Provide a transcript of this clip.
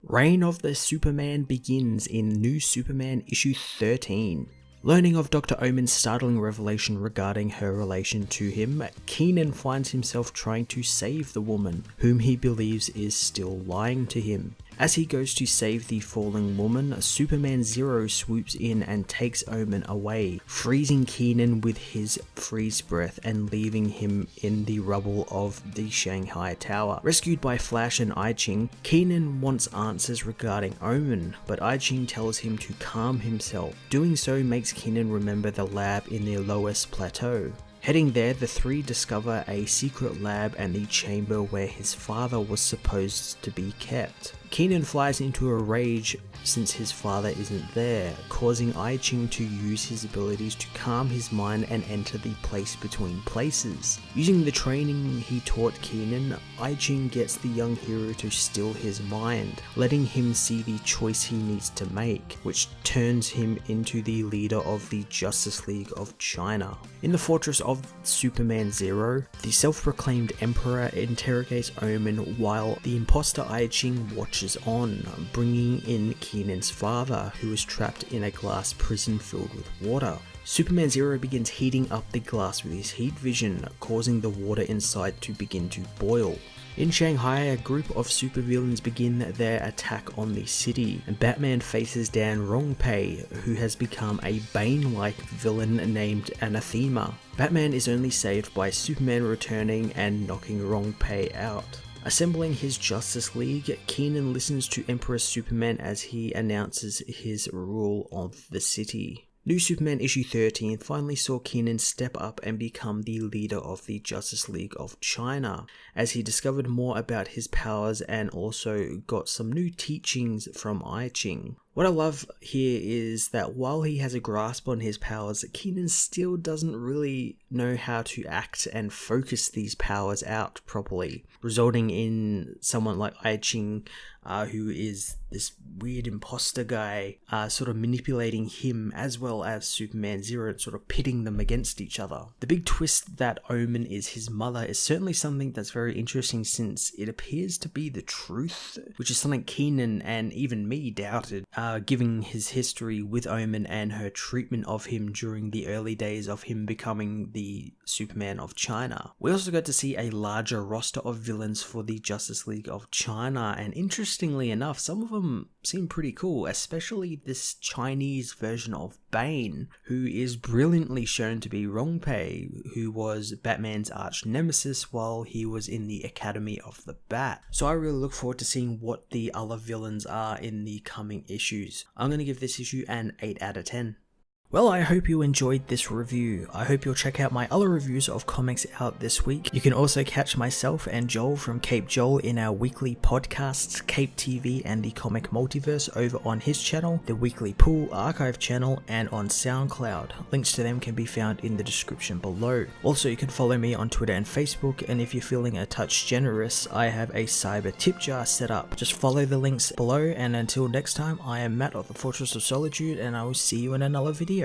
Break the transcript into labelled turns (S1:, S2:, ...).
S1: Reign of the Superman begins in New Superman issue 13. Learning of Dr. Omen's startling revelation regarding her relation to him, Keenan finds himself trying to save the woman, whom he believes is still lying to him. As he goes to save the falling woman, Superman Zero swoops in and takes Omen away, freezing Keenan with his freeze breath and leaving him in the rubble of the Shanghai Tower. Rescued by Flash and I-Ching, Keenan wants answers regarding Omen, but I-Ching tells him to calm himself. Doing so makes Keenan remember the lab in the lowest plateau. Heading there, the three discover a secret lab and the chamber where his father was supposed to be kept. Keenan flies into a rage since his father isn't there, causing I-Ching to use his abilities to calm his mind and enter the place between places. Using the training he taught Keenan, I-Ching gets the young hero to still his mind, letting him see the choice he needs to make, which turns him into the leader of the Justice League of China. In the fortress of Superman Zero, the self-proclaimed Emperor interrogates Omen while the imposter I-Ching watches on, bringing in Keenan's father, who is trapped in a glass prison filled with water. Superman Zero begins heating up the glass with his heat vision, causing the water inside to begin to boil. In Shanghai, a group of supervillains begin their attack on the city, and Batman faces down Rongpei, who has become a Bane-like villain named Anathema. Batman is only saved by Superman returning and knocking Rongpei out. Assembling his Justice League, Keenan listens to Emperor Superman as he announces his rule of the city. New Superman issue 13 finally saw Keenan step up and become the leader of the Justice League of China, as he discovered more about his powers and also got some new teachings from I-Ching. What I love here is that while he has a grasp on his powers, Keenan still doesn't really know how to act and focus these powers out properly, resulting in someone like I-Ching, who is this weird imposter guy, sort of manipulating him as well as Superman Zero, and sort of pitting them against each other. The big twist that Omen is his mother is certainly something that's very interesting, since it appears to be the truth, which is something Keenan and even me doubted, given his history with Omen and her treatment of him during the early days of him becoming the Superman of China. We also got to see a larger roster of villains for the Justice League of China, and interestingly enough, some of them seem pretty cool, especially this Chinese version of Bane, who is brilliantly shown to be Rongpei, who was Batman's arch nemesis while he was in the Academy of the Bat. So I really look forward to seeing what the other villains are in the coming issues. I'm going to give this issue an 8 out of 10. Well, I hope you enjoyed this review. I hope you'll check out my other reviews of comics out this week. You can also catch myself and Joel from Cape Joel in our weekly podcasts, Cape TV and the Comic Multiverse, over on his channel, the Weekly Pool Archive channel, and on SoundCloud. Links to them can be found in the description below. Also, you can follow me on Twitter and Facebook, and if you're feeling a touch generous, I have a cyber tip jar set up. Just follow the links below, and until next time, I am Matt of the Fortress of Solitude, and I will see you in another video.